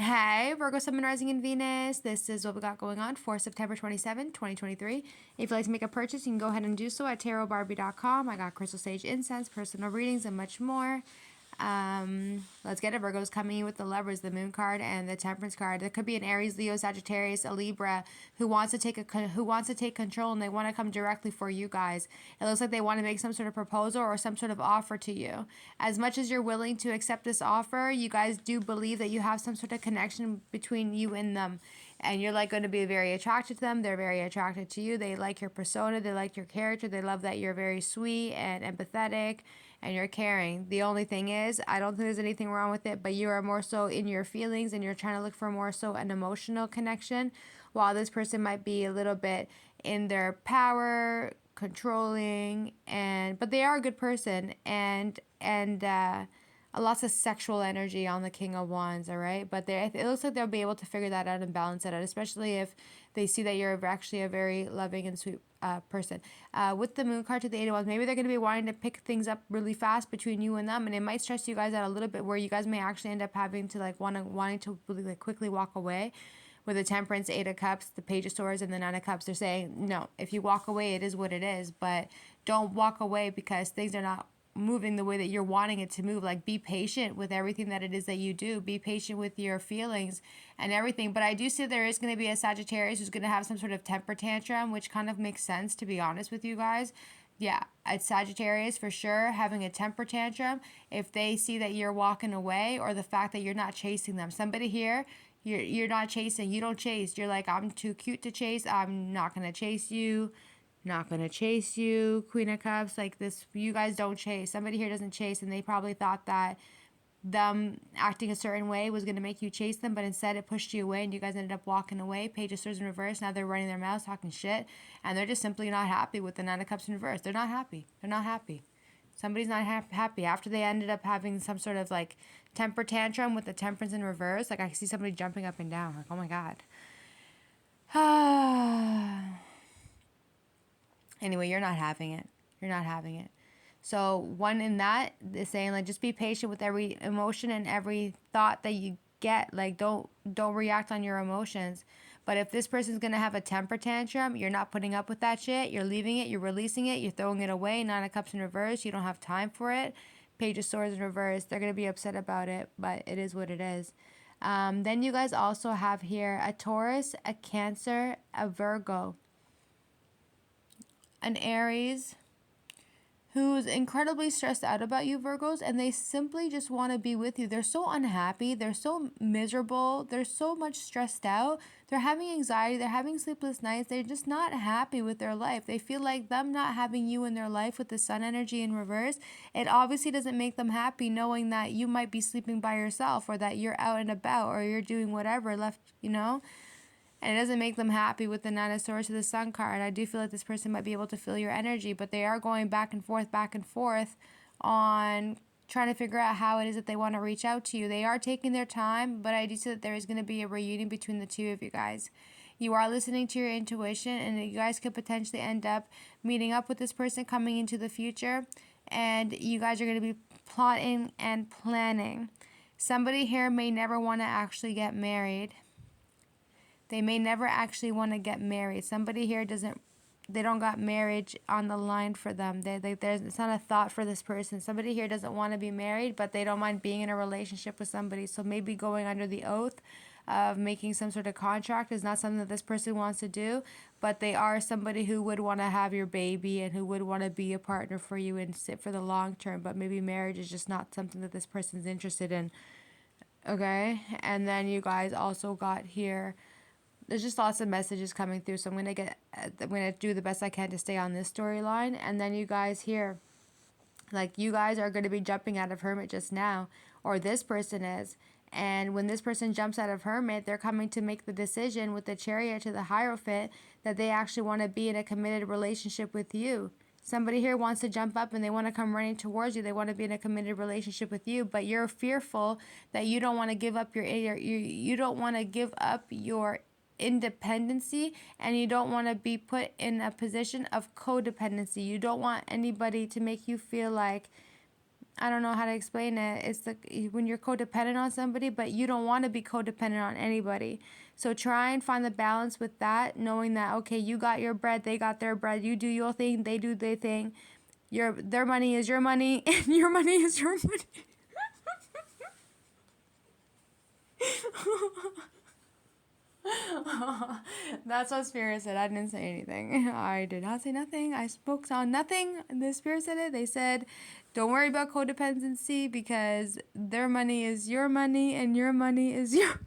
Hey, Virgo, Sun, Moon, Rising, and Venus. This is what we got going on for September 27, 2023. If you'd like to make a purchase, you can go ahead and do so at tarotbarbiecom. I got crystal sage incense, personal readings, and much more. Let's get it. Virgo's coming in with the Lovers, the Moon card, and the Temperance card. There could be an Aries, Leo, Sagittarius, a Libra who wants to take control, and they want to come directly for you guys. It looks like they want to make some sort of proposal or some sort of offer to you. As much as you're willing to accept this offer, you guys do believe that you have some sort of connection between you and them, and you're like going to be very attracted to them. They're very attracted to you. They like your persona. They like your character. They love that you're very sweet and empathetic and you're caring. The only thing is, I don't think there's anything wrong with it, but you are more so in your feelings and you're trying to look for more so an emotional connection, while this person might be a little bit in their power, controlling, but they are a good person, and lots of sexual energy on the King of Wands, all right? But it looks like they'll be able to figure that out and balance it out, especially if they see that you're actually a very loving and sweet person. With the Moon card to the Eight of Wands, maybe they're going to be wanting to pick things up really fast between you and them, and it might stress you guys out a little bit, where you guys may actually end up having to wanting to really quickly walk away. With the Temperance, Eight of Cups, the Page of Swords, and the Nine of Cups, they're saying, no, if you walk away, it is what it is, but don't walk away because things are not moving the way that you're wanting it to move. Like, be patient with everything that it is that you do. Be patient with your feelings and everything. But I do see there is going to be a Sagittarius who's going to have some sort of temper tantrum, which kind of makes sense, to be honest with you guys. Yeah, it's Sagittarius for sure, having a temper tantrum if they see that you're walking away, or the fact that you're not chasing them. Somebody here, you're not chasing. You don't chase. You're like, I'm too cute to chase. I'm not going to chase you. Not going to chase you. Queen of Cups, like this, you guys don't chase. Somebody here doesn't chase, and they probably thought that them acting a certain way was going to make you chase them, but instead it pushed you away and you guys ended up walking away. Page of Swords in reverse. Now they're running their mouths, talking shit, and they're just simply not happy with the Nine of Cups in reverse. They're not happy. They're not happy. Somebody's not happy after they ended up having some sort of like temper tantrum with the Temperance in reverse. Like, I see somebody jumping up and down, like, oh my god. Anyway, you're not having it. You're not having it. So one in that is saying, like, just be patient with every emotion and every thought that you get. Like, don't react on your emotions. But if this person's going to have a temper tantrum, you're not putting up with that shit. You're leaving it. You're releasing it. You're throwing it away. Nine of Cups in reverse. You don't have time for it. Page of Swords in reverse. They're going to be upset about it, but it is what it is. Then you guys also have here a Taurus, a Cancer, a Virgo, an Aries who's incredibly stressed out about you, Virgos, and they simply just want to be with you. They're so unhappy. They're so miserable. They're so much stressed out. They're having anxiety. They're having sleepless nights. They're just not happy with their life. They feel like them not having you in their life with the Sun energy in reverse, it obviously doesn't make them happy, knowing that you might be sleeping by yourself, or that you're out and about, or you're doing whatever left, and it doesn't make them happy with the Nine of Swords to the Sun card. I do feel like this person might be able to feel your energy, but they are going back and forth on trying to figure out how it is that they want to reach out to you. They are taking their time, but I do see that there is going to be a reunion between the two of you guys. You are listening to your intuition, and you guys could potentially end up meeting up with this person coming into the future, and you guys are going to be plotting and planning. Somebody here may never want to actually get married. They may never actually want to get married. Somebody here they don't got marriage on the line for them. It's not a thought for this person. Somebody here doesn't want to be married, but they don't mind being in a relationship with somebody. So maybe going under the oath of making some sort of contract is not something that this person wants to do, but they are somebody who would want to have your baby and who would want to be a partner for you and sit for the long term. But maybe marriage is just not something that this person's interested in. Okay? And then you guys also got here, there's just lots of messages coming through, so I'm going to do the best I can to stay on this storyline. And then you guys here, like, you guys are going to be jumping out of Hermit just now, or this person is. And when this person jumps out of Hermit, they're coming to make the decision with the Chariot to the Hierophant that they actually want to be in a committed relationship with you. Somebody here wants to jump up and they want to come running towards you. They want to be in a committed relationship with you, but you're fearful that you don't want to give up you don't want to give up your independency, and you don't want to be put in a position of codependency. You don't want anybody to make you feel like I don't know how to explain it. It's like when you're codependent on somebody, but you don't want to be codependent on anybody. So try and find the balance with that, knowing that, okay, you got your bread, they got their bread, you do your thing, they do their thing. Their money is your money, and your money is your money. That's what Spirit said. I didn't say anything. I did not say nothing. I spoke on nothing. The Spirit said it. They said, don't worry about codependency because their money is your money and your money is your.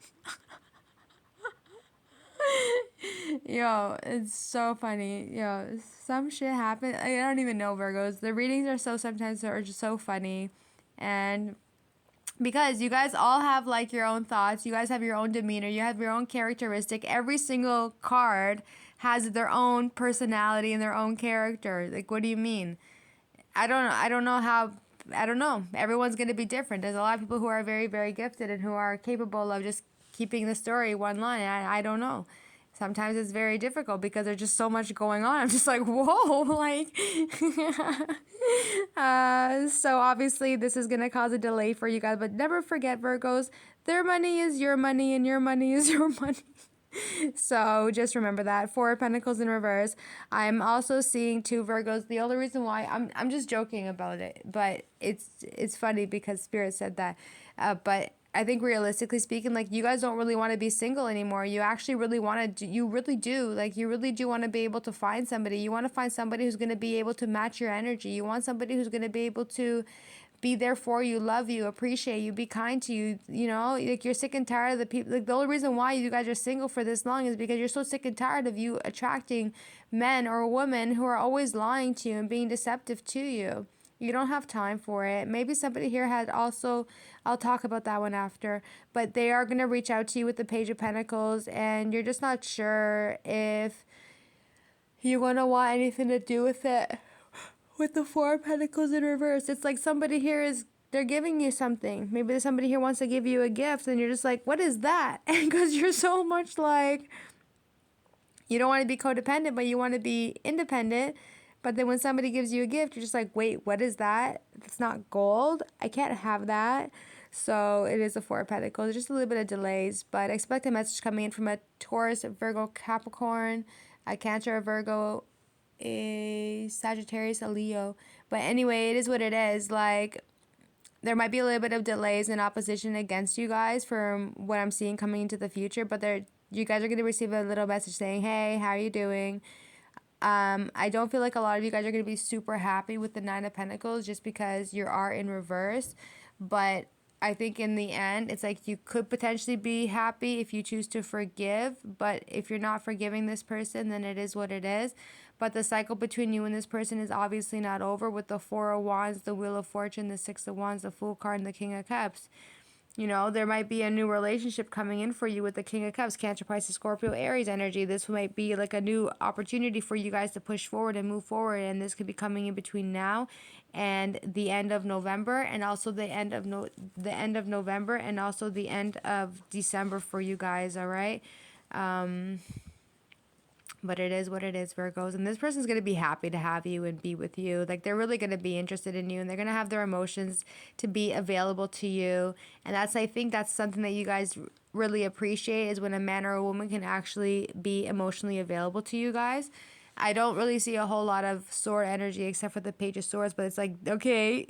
Yo, it's so funny. Yo, some shit happened. I don't even know, Virgos. The readings are sometimes are just so funny. And because you guys all have like your own thoughts, you guys have your own demeanor, you have your own characteristic. Every single card has their own personality and their own character. Like, what do you mean? I don't know how. I don't know. Everyone's going to be different. There's a lot of people who are very, very gifted and who are capable of just keeping the story one line. I don't know. Sometimes it's very difficult because there's just so much going on. I'm just like, whoa, like. So obviously this is going to cause a delay for you guys. But never forget, Virgos, their money is your money and your money is your money. So just remember that. Four of Pentacles in reverse. I'm also seeing two Virgos. The only reason why I'm just joking about it, but it's funny because Spirit said that. But I think realistically speaking, like, you guys don't really want to be single anymore. You actually really want to. You really do. Like, you really do want to be able to find somebody. You want to find somebody who's going to be able to match your energy. You want somebody who's going to be able to be there for you, love you, appreciate you, be kind to you. You know, like, you're sick and tired of the people. Like, the only reason why you guys are single for this long is because you're so sick and tired of you attracting men or women who are always lying to you and being deceptive to you. You don't have time for it. Maybe somebody here had also, I'll talk about that one after, but they are going to reach out to you with the Page of Pentacles, and you're just not sure if you want to want anything to do with it. With the Four of Pentacles in reverse, it's like somebody here they're giving you something. Maybe somebody here wants to give you a gift, and you're just like, what is that? Because you're so much like, you don't want to be codependent, but you want to be independent. But then when somebody gives you a gift, you're just like, wait, what is that? It's not gold. I can't have that. So it is a Four of Pentacles. Just a little bit of delays, but expect a message coming in from a Taurus, Virgo, Capricorn, a Cancer, a Virgo, a Sagittarius, a Leo. But anyway, it is what it is. Like, there might be a little bit of delays and opposition against you guys from what I'm seeing coming into the future, but you guys are going to receive a little message saying, hey, how are you doing? I don't feel like a lot of you guys are going to be super happy with the Nine of Pentacles just because you are in reverse. But I think in the end, it's like you could potentially be happy if you choose to forgive. But if you're not forgiving this person, then it is what it is. But the cycle between you and this person is obviously not over with the Four of Wands, the Wheel of Fortune, the Six of Wands, the Fool card, and the King of Cups. You know, there might be a new relationship coming in for you with the King of Cups, Cancer, Pisces, Scorpio, Aries energy. This might be like a new opportunity for you guys to push forward and move forward. And this could be coming in between now and the end of November, and also the end of November, and also the end of December for you guys. All right. But it is what it is, Virgos. And this person's going to be happy to have you and be with you. Like, they're really going to be interested in you, and they're going to have their emotions to be available to you. And I think that's something that you guys really appreciate, is when a man or a woman can actually be emotionally available to you guys. I don't really see a whole lot of sword energy except for the Page of Swords, but it's like, okay,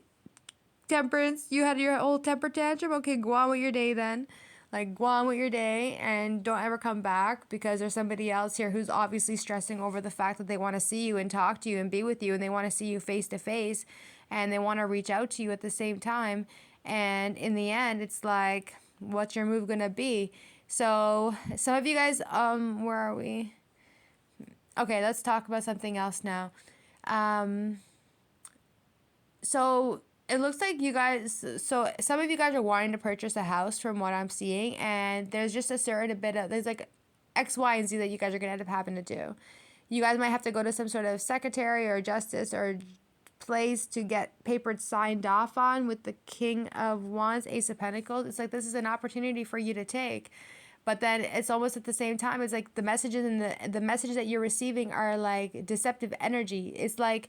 Temperance, you had your whole temper tantrum. Okay, go on with your day then. Like, go on with your day and don't ever come back, because there's somebody else here who's obviously stressing over the fact that they want to see you and talk to you and be with you, and they want to see you face to face, and they want to reach out to you at the same time. And in the end, it's like, what's your move going to be? So some of you guys, where are we? Okay, let's talk about something else now. So it looks like you guys, so some of you guys are wanting to purchase a house from what I'm seeing, and there's just a certain bit of, there's like X, Y, and Z that you guys are going to end up having to do. You guys might have to go to some sort of secretary or justice or place to get papers signed off on with the King of Wands, Ace of Pentacles. It's like, this is an opportunity for you to take. But then it's almost at the same time, it's like the messages and the messages that you're receiving are like deceptive energy. It's like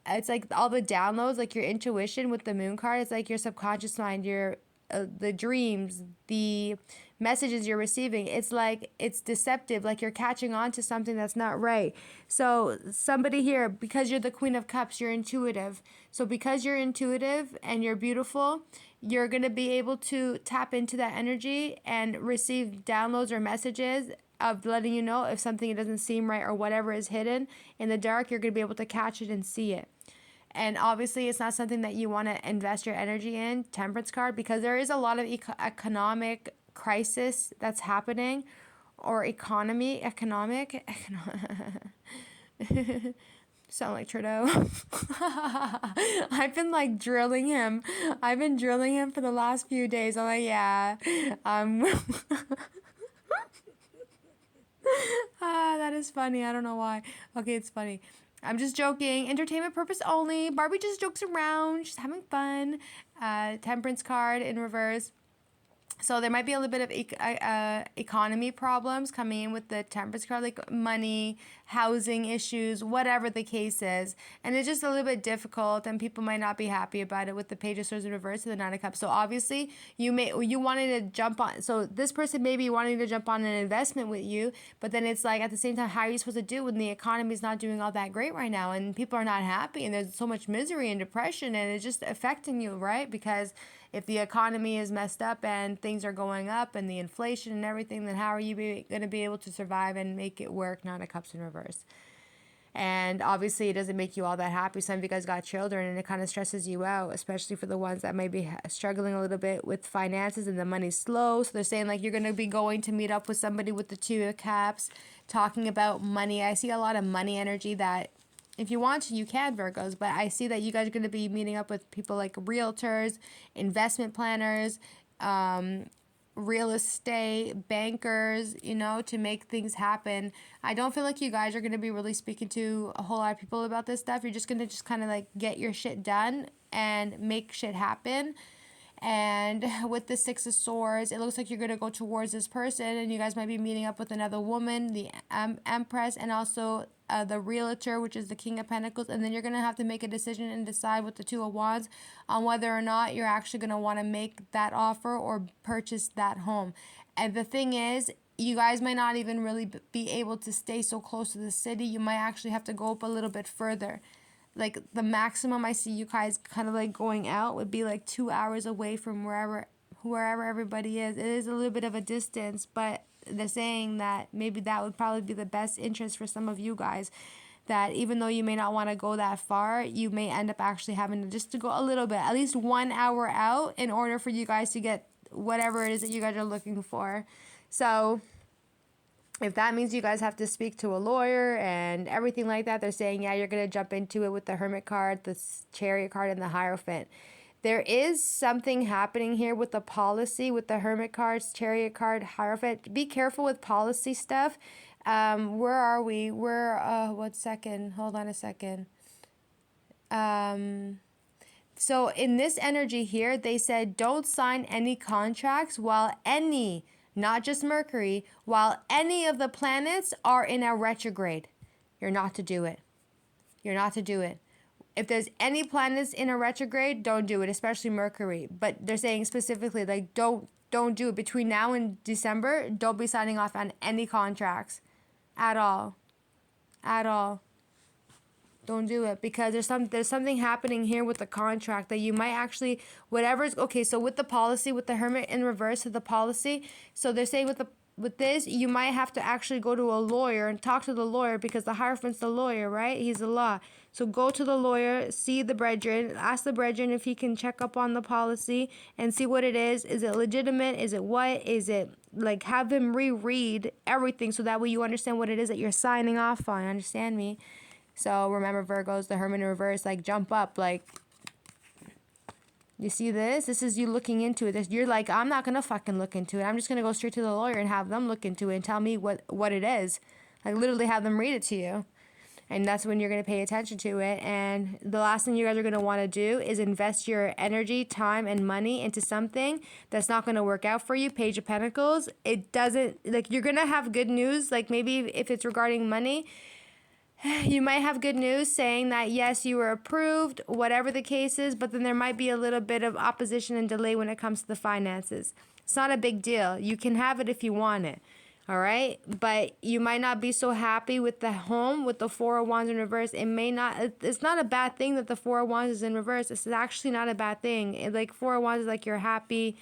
it's like all the downloads, like your intuition with the moon card. It's like your subconscious mind, your the dreams, the messages you're receiving. It's like it's deceptive, like you're catching on to something that's not right. So somebody here, because you're the Queen of Cups, you're intuitive. So because you're intuitive and you're beautiful, you're going to be able to tap into that energy and receive downloads or messages of letting you know if something doesn't seem right or whatever is hidden in the dark. You're going to be able to catch it and see it. And obviously, it's not something that you want to invest your energy in, Temperance card, because there is a lot of economic crisis that's happening, or economic. Sound like Trudeau. I've been like drilling him. I've been drilling him for the last few days. I'm like, yeah. That is funny. I don't know why. Okay, it's funny. I'm just joking. Entertainment purpose only. Barbie just jokes around. She's having fun. Temperance card in reverse. So there might be a little bit of economy problems coming in with the Temperance card, like money, housing issues, whatever the case is. And it's just a little bit difficult, and people might not be happy about it with the Page of Swords in reverse and the Nine of Cups. So obviously, you wanted to jump on. So this person may be wanting to jump on an investment with you, but then it's like at the same time, how are you supposed to do when the economy is not doing all that great right now, and people are not happy, and there's so much misery and depression, and it's just affecting you, right? Because if the economy is messed up and things are going up and the inflation and everything, then how are you going to be able to survive and make it work? Nine of Cups in reverse. And obviously, it doesn't make you all that happy. Some of you guys got children, and it kind of stresses you out, especially for the ones that may be struggling a little bit with finances and the money's slow. So they're saying like you're going to be going to meet up with somebody with the Two of Cups, talking about money. I see a lot of money energy that if you want to, you can, Virgos, but I see that you guys are going to be meeting up with people like realtors, investment planners, real estate, bankers, to make things happen. I don't feel like you guys are going to be really speaking to a whole lot of people about this stuff. You're just going to just kind of like get your shit done and make shit happen. And with the Six of Swords, it looks like you're going to go towards this person, and you guys might be meeting up with another woman, the Empress, and also the Realtor, which is the King of Pentacles. And then you're going to have to make a decision and decide with the Two of Wands on whether or not you're actually going to want to make that offer or purchase that home. And the thing is, you guys might not even really be able to stay so close to the city. You might actually have to go up a little bit further. Like the maximum I see you guys kind of like going out would be like 2 hours away from wherever everybody is. It is a little bit of a distance, but they're saying that maybe that would probably be the best interest for some of you guys. That even though you may not want to go that far, you may end up actually having to just to go a little bit, at least 1 hour out, in order for you guys to get whatever it is that you guys are looking for. So if that means you guys have to speak to a lawyer and everything like that, they're saying, yeah, you're going to jump into it with the Hermit card, the Chariot card, and the Hierophant. There is something happening here with the policy, with the Hermit cards, Chariot card, Hierophant. Be careful with policy stuff. Where are we? One second. Hold on a second. So in this energy here, they said, don't sign any contracts while any, not just Mercury, while any of the planets are in a retrograde. You're not to do it. You're not to do it. If there's any planets in a retrograde, don't do it, especially Mercury. But they're saying specifically, like, don't do it. Between now and December, don't be signing off on any contracts at all. At all. Don't do it, because there's something happening here with the contract that you might actually, whatever's, okay, so with the policy, with the Hermit in reverse of the policy, so they're saying with this, you might have to actually go to a lawyer and talk to the lawyer, because the Hierophant's the lawyer, right? He's the law. So go to the lawyer, see the brethren, ask the brethren if he can check up on the policy and see what it is. Is it legitimate? Is it what? Is it, like, have them reread everything so that way you understand what it is that you're signing off on. Understand me? So remember, Virgos, the Hermit in reverse, like, jump up, like, you see this? This is you looking into it. You're like, I'm not going to fucking look into it. I'm just going to go straight to the lawyer and have them look into it and tell me what it is. Like, literally have them read it to you. And that's when you're going to pay attention to it. And the last thing you guys are going to want to do is invest your energy, time, and money into something that's not going to work out for you. Page of Pentacles. It doesn't, like, you're going to have good news. Like, maybe if it's regarding money, You might have good news saying that yes, you were approved, whatever the case is, but then there might be a little bit of opposition and delay when it comes to the finances. It's not a big deal. You can have it if you want it. All right, but you might not be so happy with the home with the Four of Wands in reverse. It may not. It's not a bad thing that the Four of Wands is in reverse. It's actually not a bad thing. Like Four of Wands is like you're happy,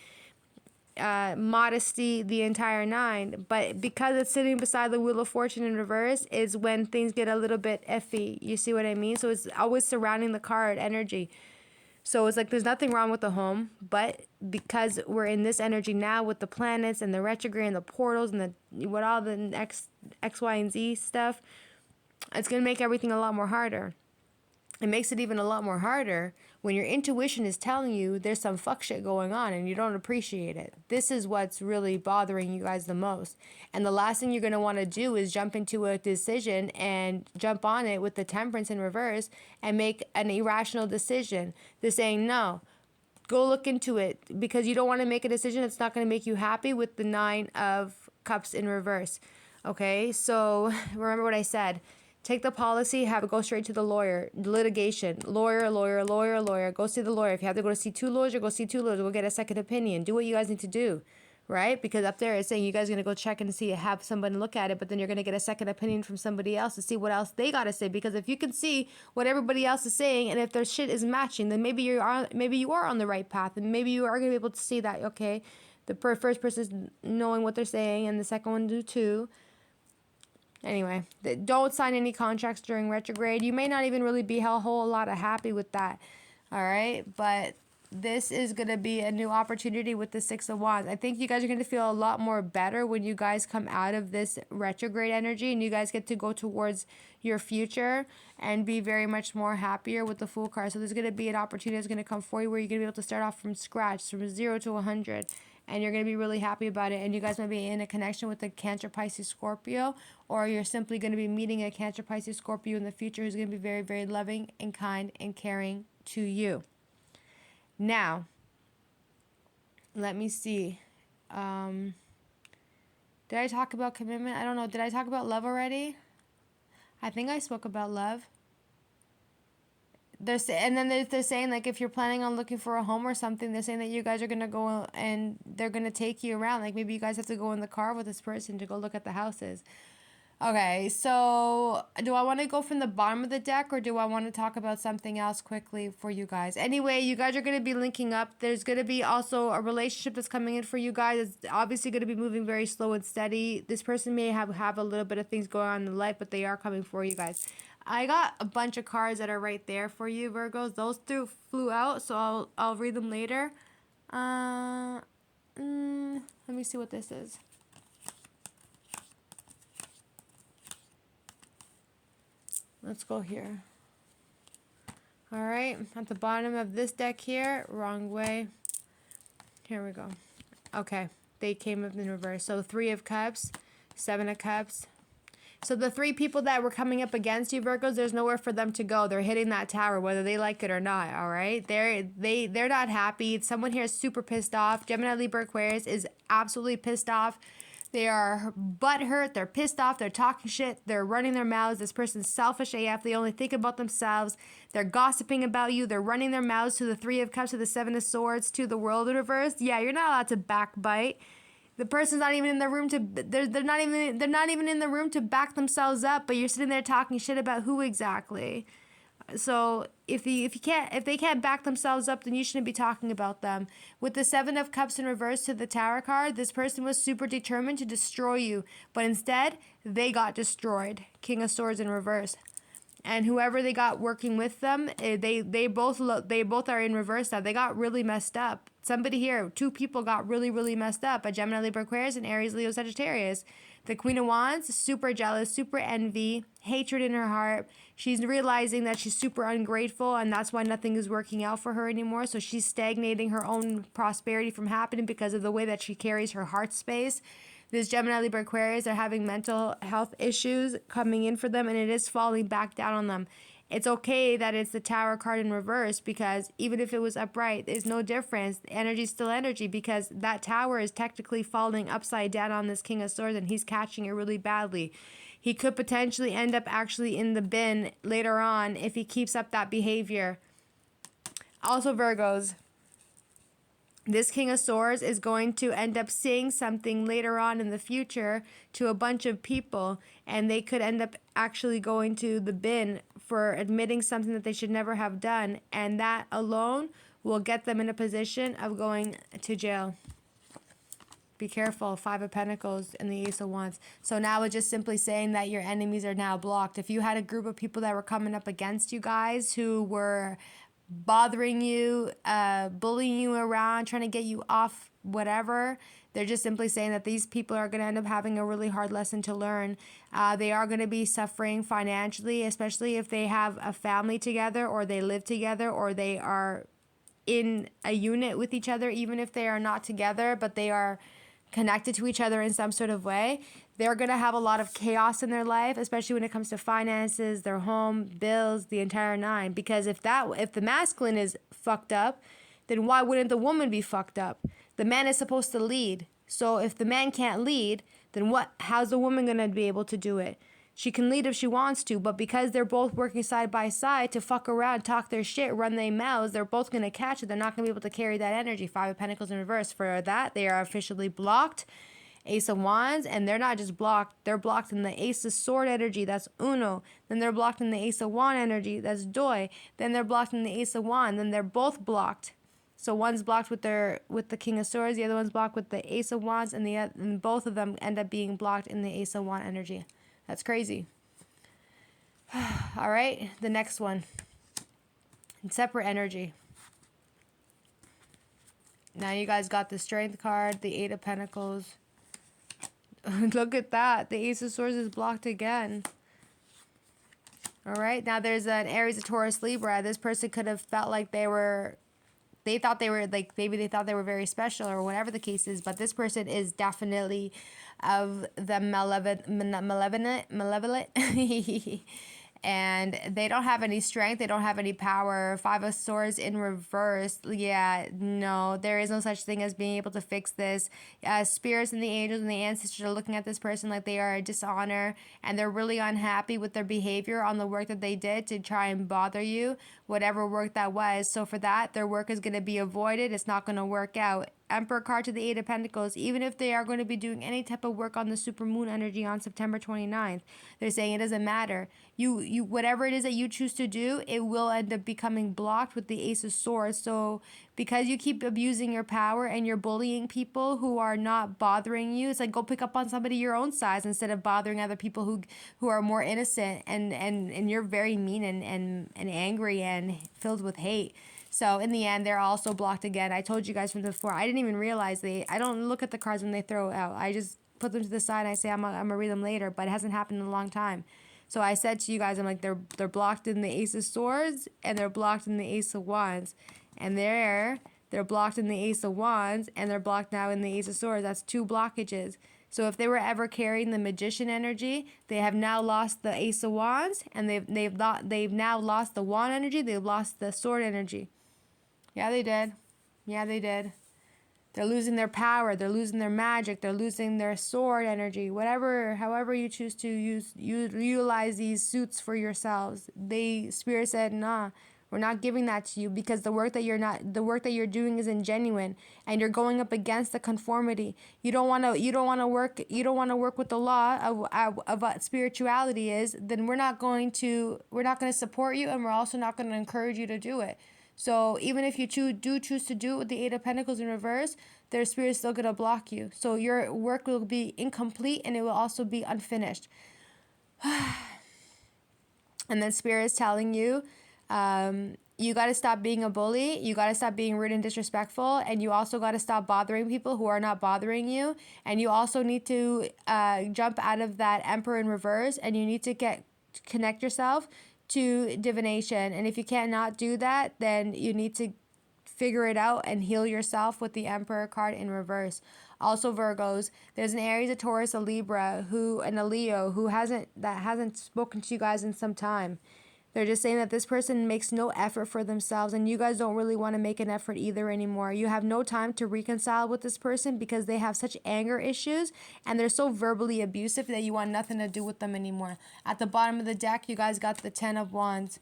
modesty, the entire nine. But because it's sitting beside the Wheel of Fortune in reverse, is when things get a little bit iffy. You see what I mean? So it's always surrounding the card energy. So it's like there's nothing wrong with the home, but because we're in this energy now with the planets and the retrograde and the portals and what all the X, Y, and Z stuff, it's going to make everything a lot more harder. It makes it even a lot more harder when your intuition is telling you there's some fuck shit going on and you don't appreciate it. This is what's really bothering you guys the most. And the last thing you're going to want to do is jump into a decision and jump on it with the Temperance in reverse and make an irrational decision. They're saying, no, go look into it, because you don't want to make a decision that's not going to make you happy with the Nine of Cups in reverse. Okay, so remember what I said. Take the policy, have it go straight to the lawyer. Litigation. Lawyer. Go see the lawyer. If you have to go to see two lawyers, go see two lawyers. We'll get a second opinion. Do what you guys need to do, right? Because up there it's saying you guys are going to go check and see, have somebody look at it, but then you're going to get a second opinion from somebody else to see what else they got to say. Because if you can see what everybody else is saying, and if their shit is matching, then maybe you are on the right path, and maybe you are going to be able to see that, okay, the first person is knowing what they're saying, and the second one do too. Anyway, don't sign any contracts during retrograde. You may not even really be a whole lot of happy with that. All right. But this is going to be a new opportunity with the Six of Wands. I think you guys are going to feel a lot more better when you guys come out of this retrograde energy and you guys get to go towards your future and be very much more happier with the Fool card. So there's going to be an opportunity that's going to come for you where you're going to be able to start off from scratch, from 0 to 100. And you're going to be really happy about it. And you guys might be in a connection with a Cancer, Pisces, Scorpio. Or you're simply going to be meeting a Cancer, Pisces, Scorpio in the future who's going to be very, very loving and kind and caring to you. Now, let me see. Did I talk about commitment? I don't know. Did I talk about love already? I think I spoke about love. They're saying, like, if you're planning on looking for a home or something, they're saying that you guys are going to go and they're going to take you around. Like, maybe you guys have to go in the car with this person to go look at the houses. Okay, so do I want to go from the bottom of the deck, or do I want to talk about something else quickly for you guys? Anyway, you guys are going to be linking up. There's going to be also a relationship that's coming in for you guys. It's obviously going to be moving very slow and steady. This person may have a little bit of things going on in life, but they are coming for you guys. I got a bunch of cards that are right there for you, Virgos. Those flew out, so I'll read them later. Let me see what this is. Let's go here. All right, at the bottom of this deck here, wrong way. Here we go. Okay, they came up in reverse. So 3 of Cups, 7 of Cups. So the 3 people that were coming up against you, Virgos, there's nowhere for them to go. They're hitting that tower, whether they like it or not, all right? They're not happy. Someone here is super pissed off. Gemini, Libra, Aquarius is absolutely pissed off. They are butthurt. They're pissed off. They're talking shit. They're running their mouths. This person's selfish AF. They only think about themselves. They're gossiping about you. They're running their mouths to the 3 of Cups, to the 7 of Swords, to the World in reverse. Yeah, you're not allowed to backbite. The person's not even in the room to. They're not even in the room to back themselves up. But you're sitting there talking shit about who exactly. So if they can't back themselves up, then you shouldn't be talking about them. With the 7 of Cups in reverse to the Tower card, this person was super determined to destroy you, but instead they got destroyed. King of Swords in reverse, and whoever they got working with them, they both are in reverse now. They got really messed up. Somebody here, 2 people got really, really messed up. A Gemini, Libra, Aquarius, and Aries, Leo, Sagittarius. The Queen of Wands, super jealous, super envy, hatred in her heart. She's realizing that she's super ungrateful, and that's why nothing is working out for her anymore. So she's stagnating her own prosperity from happening because of the way that she carries her heart space. This Gemini, Libra, Aquarius are having mental health issues coming in for them, and it is falling back down on them. It's okay that it's the Tower card in reverse, because even if it was upright, there's no difference. The energy is still energy, because that Tower is technically falling upside down on this King of Swords, and he's catching it really badly. he could potentially end up actually in the bin later on if he keeps up that behavior. Also, Virgos, this King of Swords is going to end up saying something later on in the future to a bunch of people, and they could end up actually going to the bin for admitting something that they should never have done, and that alone will get them in a position of going to jail. Be careful. 5 of Pentacles and the Ace of Wands. So now it's just simply saying that your enemies are now blocked. If you had a group of people that were coming up against you guys who were bothering you, bullying you around, trying to get you off whatever, they're just simply saying that these people are going to end up having a really hard lesson to learn. They are going to be suffering financially, especially if they have a family together, or they live together, or they are in a unit with each other, even if they are not together, but they are connected to each other in some sort of way. They're going to have a lot of chaos in their life, especially when it comes to finances, their home, bills, the entire nine. Because if the masculine is fucked up, then why wouldn't the woman be fucked up? The man is supposed to lead. So if the man can't lead, then how's the woman going to be able to do it? She can lead if she wants to, but because they're both working side by side to fuck around, talk their shit, run their mouths, they're both going to catch it. They're not going to be able to carry that energy. 5 of Pentacles in reverse. For that, they are officially blocked. Ace of Wands, and they're not just blocked. They're blocked in the Ace of Sword energy. That's Uno. Then they're blocked in the Ace of Wand energy. That's Doi. Then they're blocked in the Ace of Wand. Then they're both blocked. So one's blocked with the King of Swords. The other one's blocked with the Ace of Wands, and both of them end up being blocked in the Ace of Wand energy. That's crazy. All right, the next one. Separate energy. Now you guys got the Strength card, the 8 of Pentacles. Look at that. The Ace of Swords is blocked again. All right, now there's an Aries, a Taurus, Libra. This person could have felt like they thought they were like, maybe they thought they were very special or whatever the case is, but this person is definitely of the malevolent and they don't have any strength, they don't have any power. 5 of Swords in reverse. Yeah, no, there is no such thing as being able to fix this. Spirits and the angels and the ancestors are looking at this person like they are a dishonor, and they're really unhappy with their behavior on the work that they did to try and bother you, whatever work that was. So for that, their work is going to be avoided. It's not going to work out. Emperor card to the 8 of Pentacles. Even if they are going to be doing any type of work on the supermoon energy on September 29th, they're saying it doesn't matter. You whatever it is that you choose to do, it will end up becoming blocked with the Ace of Swords. So because you keep abusing your power and you're bullying people who are not bothering you, it's like go pick up on somebody your own size instead of bothering other people who are more innocent, and you're very mean and angry and filled with hate. So in the end, they're also blocked again. I told you guys from before, I didn't even realize I don't look at the cards when they throw it out. I just put them to the side and I say I'm gonna read them later, but it hasn't happened in a long time. So I said to you guys, I'm like, they're blocked in the Ace of Swords and they're blocked in the Ace of Wands. And they're blocked in the Ace of Wands and they're blocked now in the Ace of Swords. That's 2 blockages. So if they were ever carrying the Magician energy, they have now lost the Ace of Wands, and they've now lost the Wand energy. They've lost the Sword energy. Yeah, they did. Yeah, they did. They're losing their power. They're losing their magic. They're losing their sword energy. However you choose to utilize these suits for yourselves. Spirit said, nah, we're not giving that to you, because the work that you're doing is ingenuine, and you're going up against the conformity. You don't want to work with the law of what spirituality is. Then we're not going to support you, and we're also not going to encourage you to do it. So even if you choose to do it with the 8 of Pentacles in reverse, their spirit is still going to block you. So your work will be incomplete, and it will also be unfinished. And then Spirit is telling you, you got to stop being a bully. You got to stop being rude and disrespectful. And you also got to stop bothering people who are not bothering you. And you also need to jump out of that Emperor in reverse, and you need to connect yourself to divination. And if you cannot do that, then you need to figure it out and heal yourself with the Emperor card in reverse. Also, Virgos, there's an Aries, a Taurus, a Libra, and a Leo who hasn't spoken to you guys in some time. They're just saying that this person makes no effort for themselves, and you guys don't really want to make an effort either anymore. You have no time to reconcile with this person because they have such anger issues and they're so verbally abusive that you want nothing to do with them anymore. At the bottom of the deck, you guys got the 10 of Wands.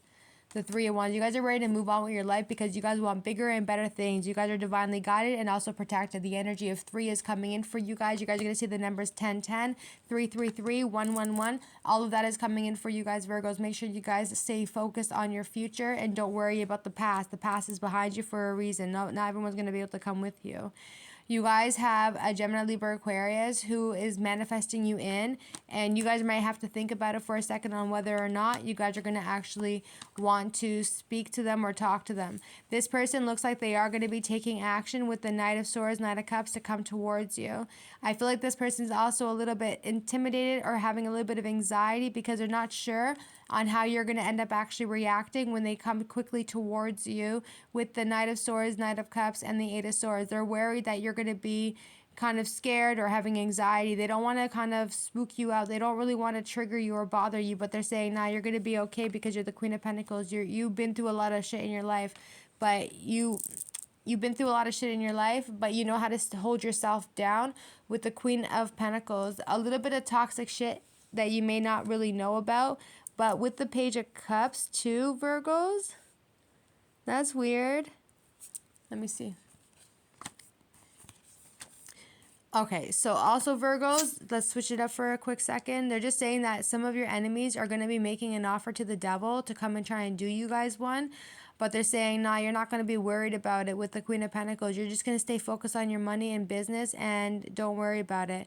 The 3 of Wands. You guys are ready to move on with your life because you guys want bigger and better things. You guys are divinely guided and also protected. The energy of 3 is coming in for you guys. You guys are going to see the numbers 1010, 333, 111. All of that is coming in for you guys, Virgos. Make sure you guys stay focused on your future and don't worry about the past. The past is behind you for a reason. Not everyone's going to be able to come with you. You guys have a Gemini, Libra, Aquarius who is manifesting you in, and you guys might have to think about it for a second on whether or not you guys are going to actually want to speak to them or talk to them. This person looks like they are going to be taking action with the Knight of Swords, Knight of Cups to come towards you. I feel like this person is also a little bit intimidated or having a little bit of anxiety because they're not sure on how you're going to end up actually reacting when they come quickly towards you with the Knight of Swords, Knight of Cups, and the Eight of Swords. They're worried that you're going to be kind of scared or having anxiety. They don't want to kind of spook you out. They don't really want to trigger you or bother you, but they're saying, nah, you're going to be okay because you're the Queen of Pentacles. You've been through a lot of shit in your life, but you've been through a lot of shit in your life, but you know how to hold yourself down with the Queen of Pentacles. A little bit of toxic shit that you may not really know about, but with the Page of Cups too, Virgos, that's weird. Let me see. Okay, so also Virgos, let's switch it up for a quick second. They're just saying that some of your enemies are going to be making an offer to the devil to come and try and do you guys one. But they're saying, nah, you're not going to be worried about it with the Queen of Pentacles. You're just going to stay focused on your money and business and don't worry about it.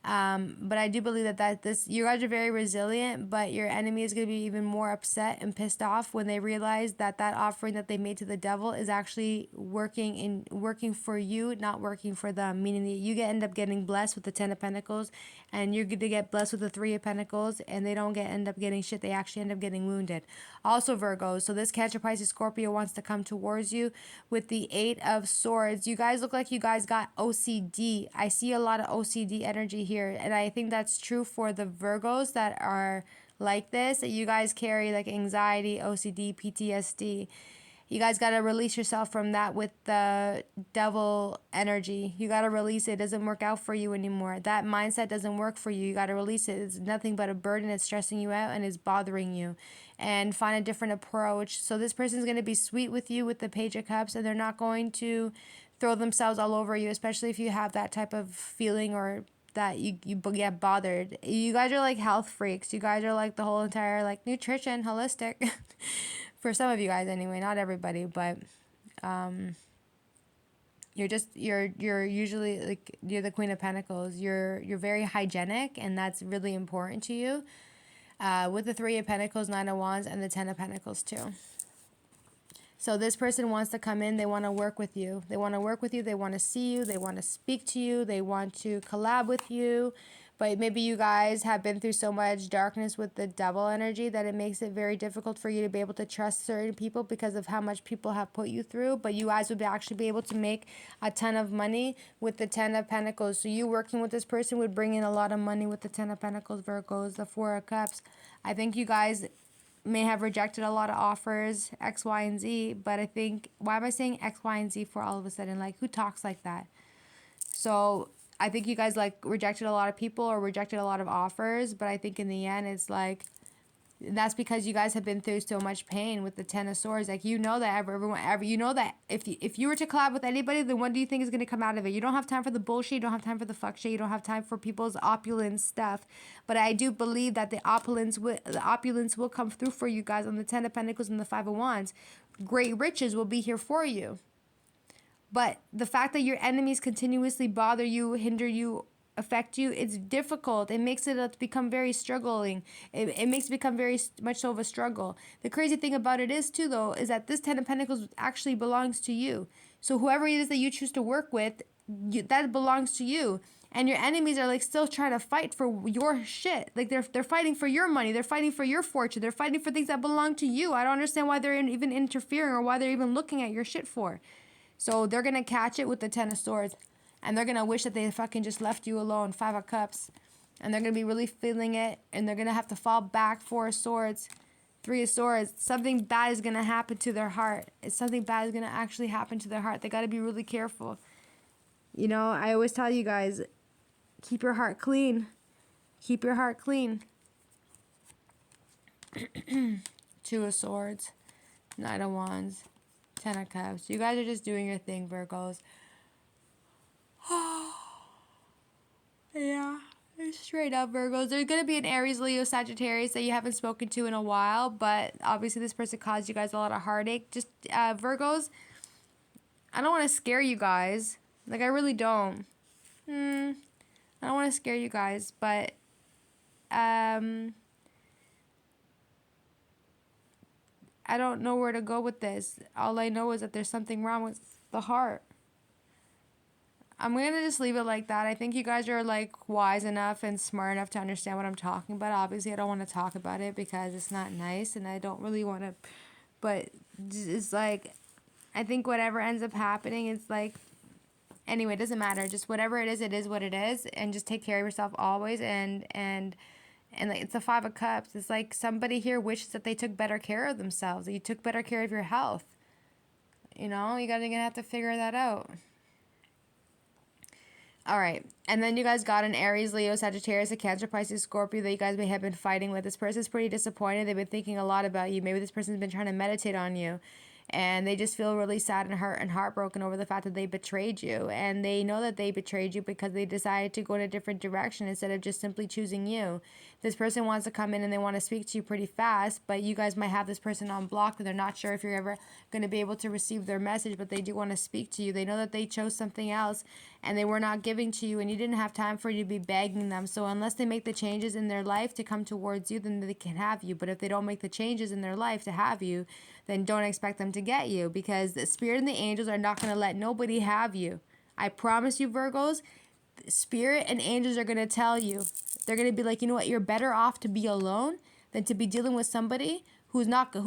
But I do believe that you guys are very resilient, but your enemy is going to be even more upset and pissed off when they realize that offering that they made to the devil is actually working for you, not working for them, meaning that you end up getting blessed with the 10 of Pentacles and you're going to get blessed with the 3 of Pentacles, and they don't end up getting shit. They actually end up getting wounded. Also Virgos, so this Cancer, Pisces, Scorpio wants to come towards you with the 8 of Swords. You guys look like you guys got OCD. I see a lot of OCD energy here. And I think that's true for the Virgos that are like this, that you guys carry like anxiety, OCD, PTSD. You guys got to release yourself from that with the devil energy. You got to release it. It doesn't work out for you anymore. That mindset doesn't work for you. You got to release it. It's nothing but a burden. It's stressing you out and it's bothering you. And find a different approach. So this person's going to be sweet with you with the Page of Cups, and they're not going to throw themselves all over you, especially if you have that type of feeling or that you get bothered. You guys are like health freaks. You guys are like the whole entire like nutrition, holistic. For some of you guys anyway, not everybody, but you're usually like, you're the Queen of Pentacles. You're very hygienic, and that's really important to you. With the 3 of Pentacles, 9 of Wands, and the 10 of Pentacles too. So this person wants to come in. They want to work with you. They want to work with you. They want to see you. They want to speak to you. They want to collab with you. But maybe you guys have been through so much darkness with the devil energy that it makes it very difficult for you to be able to trust certain people because of how much people have put you through. But you guys would actually be able to make a ton of money with the 10 of Pentacles. So you working with this person would bring in a lot of money with the 10 of Pentacles, Virgos, the 4 of Cups. I think you guys may have rejected a lot of offers, X, Y, and Z, but I think, why am I saying X, Y, and Z for all of a sudden? Like, who talks like that? So I think you guys like rejected a lot of people or rejected a lot of offers, but I think in the end it's like, that's because you guys have been through so much pain with the 10 of Swords. Like, you know that you know that if you were to collab with anybody, then what do you think is going to come out of it? You don't have time for the bullshit. You don't have time for the fuck shit. You don't have time for people's opulent stuff. But I do believe that the opulence will come through for you guys on the 10 of Pentacles and the 5 of Wands. Great riches will be here for you. But the fact that your enemies continuously bother you, hinder you, affect you, it's difficult. It makes it become very struggling. It makes it become very much so of a struggle. The crazy thing about it is too, though, is that this 10 of Pentacles actually belongs to you. So whoever it is that you choose to work with, that belongs to you. And your enemies are like still trying to fight for your shit. Like they're fighting for your money. They're fighting for your fortune. They're fighting for things that belong to you. I don't understand why they're even interfering or why they're even looking at your shit for. So they're going to catch it with the 10 of Swords. And they're going to wish that they fucking just left you alone. 5 of Cups. And they're going to be really feeling it. And they're going to have to fall back 4 of Swords. Three of Swords. Something bad is going to happen to their heart. It's something bad is going to actually happen to their heart. They got to be really careful. You know, I always tell you guys, keep your heart clean. Keep your heart clean. Two of Swords. Knight of Wands. Ten of Cups. You guys are just doing your thing, Virgos. Yeah. Straight up, Virgos. There's going to be an Aries, Leo, Sagittarius that you haven't spoken to in a while, but obviously this person caused you guys a lot of heartache. Just, Virgos, I don't want to scare you guys. Like, I really don't. I don't want to scare you guys, but, I don't know where to go with this. All I know is that there's something wrong with the heart. I'm going to just leave it like that. I think you guys are, like, wise enough and smart enough to understand what I'm talking about. Obviously, I don't want to talk about it because it's not nice, and I don't really want to, but it's like, I think whatever ends up happening, it's like, anyway, it doesn't matter. Just whatever it is what it is, and just take care of yourself always, and like, it's the Five of Cups. It's like somebody here wishes that they took better care of themselves, that you took better care of your health. You know, you're gonna have to figure that out. All right, and then you guys got an Aries, Leo, Sagittarius, a Cancer, Pisces, Scorpio that you guys may have been fighting with. This person's pretty disappointed. They've been thinking a lot about you. Maybe this person's been trying to meditate on you, and they just feel really sad and hurt and heartbroken over the fact that they betrayed you. And they know that they betrayed you because they decided to go in a different direction instead of just simply choosing you. This person wants to come in and they want to speak to you pretty fast, but you guys might have this person on block and they're not sure if you're ever going to be able to receive their message, but they do want to speak to you. They know that they chose something else and they were not giving to you, and you didn't have time for you to be begging them. So unless they make the changes in their life to come towards you, then they can have you. But if they don't make the changes in their life to have you, then don't expect them to get you, because the Spirit and the angels are not going to let nobody have you. I promise you, Virgos, Spirit and angels are going to tell you. They're going to be like, you know what, you're better off to be alone than to be dealing with somebody who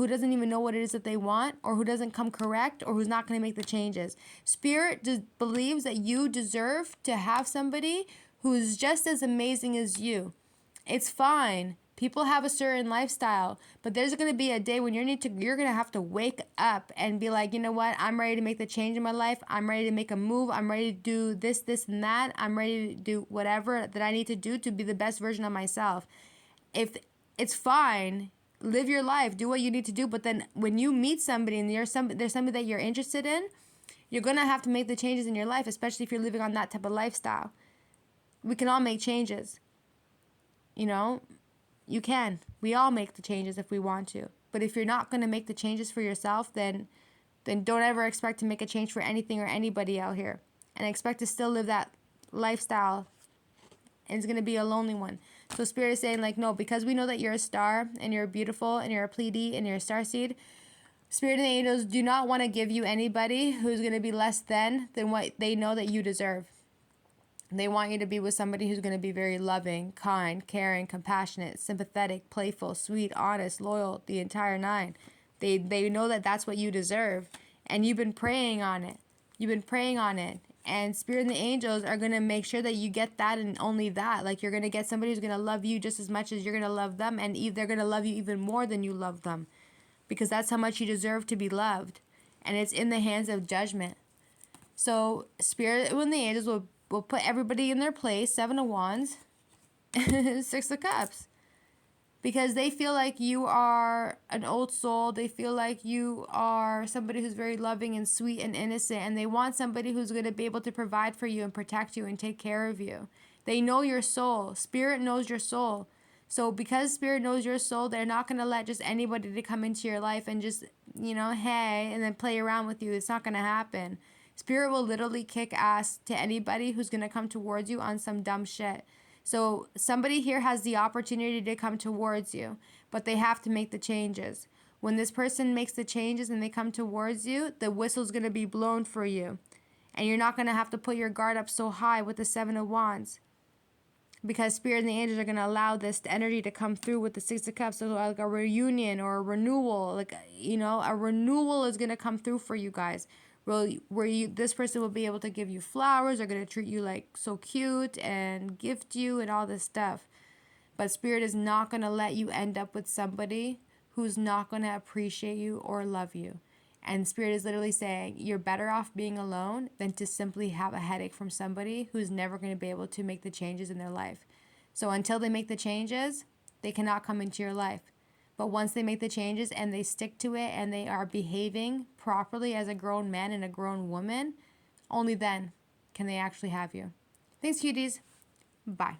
doesn't even know what it is that they want, or who doesn't come correct, or who's not going to make the changes. Spirit just believes that you deserve to have somebody who's just as amazing as you. It's fine. People have a certain lifestyle, but there's going to be a day when you're going to have to wake up and be like, you know what? I'm ready to make the change in my life. I'm ready to make a move. I'm ready to do this, and that. I'm ready to do whatever that I need to do to be the best version of myself. If it's fine, live your life, do what you need to do. But then when you meet somebody and there's somebody that you're interested in, you're going to have to make the changes in your life, especially if you're living on that type of lifestyle. We can all make changes. You know, you can. We all make the changes if we want to. But if you're not going to make the changes for yourself, then don't ever expect to make a change for anything or anybody out here. And expect to still live that lifestyle. And it's going to be a lonely one. So Spirit is saying, like, no, because we know that you're a star and you're beautiful and you're a Pleiade and you're a starseed, Spirit and the angels do not want to give you anybody who's going to be less than what they know that you deserve. They want you to be with somebody who's going to be very loving, kind, caring, compassionate, sympathetic, playful, sweet, honest, loyal, the entire nine. They know that that's what you deserve. And you've been praying on it. You've been praying on it. And Spirit and the angels are going to make sure that you get that and only that. Like, you're going to get somebody who's going to love you just as much as you're going to love them. And they're going to love you even more than you love them. Because that's how much you deserve to be loved. And it's in the hands of judgment. So Spirit and the angels will put everybody in their place. Seven of Wands. Six of Cups. Because they feel like you are an old soul. They feel like you are somebody who's very loving and sweet and innocent. And they want somebody who's going to be able to provide for you and protect you and take care of you. They know your soul. Spirit knows your soul. So because Spirit knows your soul, they're not going to let just anybody to come into your life and just, you know, hey, and then play around with you. It's not going to happen. Spirit will literally kick ass to anybody who's going to come towards you on some dumb shit. So somebody here has the opportunity to come towards you, but they have to make the changes. When this person makes the changes and they come towards you, the whistle's going to be blown for you. And you're not going to have to put your guard up so high with the Seven of Wands. Because Spirit and the angels are going to allow this energy to come through with the Six of Cups. So like a reunion or a renewal, like, you know, a renewal is going to come through for you guys. This person will be able to give you flowers. They're going to treat you like so cute and gift you and all this stuff. But Spirit is not going to let you end up with somebody who's not going to appreciate you or love you. And Spirit is literally saying you're better off being alone than to simply have a headache from somebody who's never going to be able to make the changes in their life. So until they make the changes, they cannot come into your life. But once they make the changes and they stick to it and they are behaving properly as a grown man and a grown woman, only then can they actually have you. Thanks, cuties. Bye.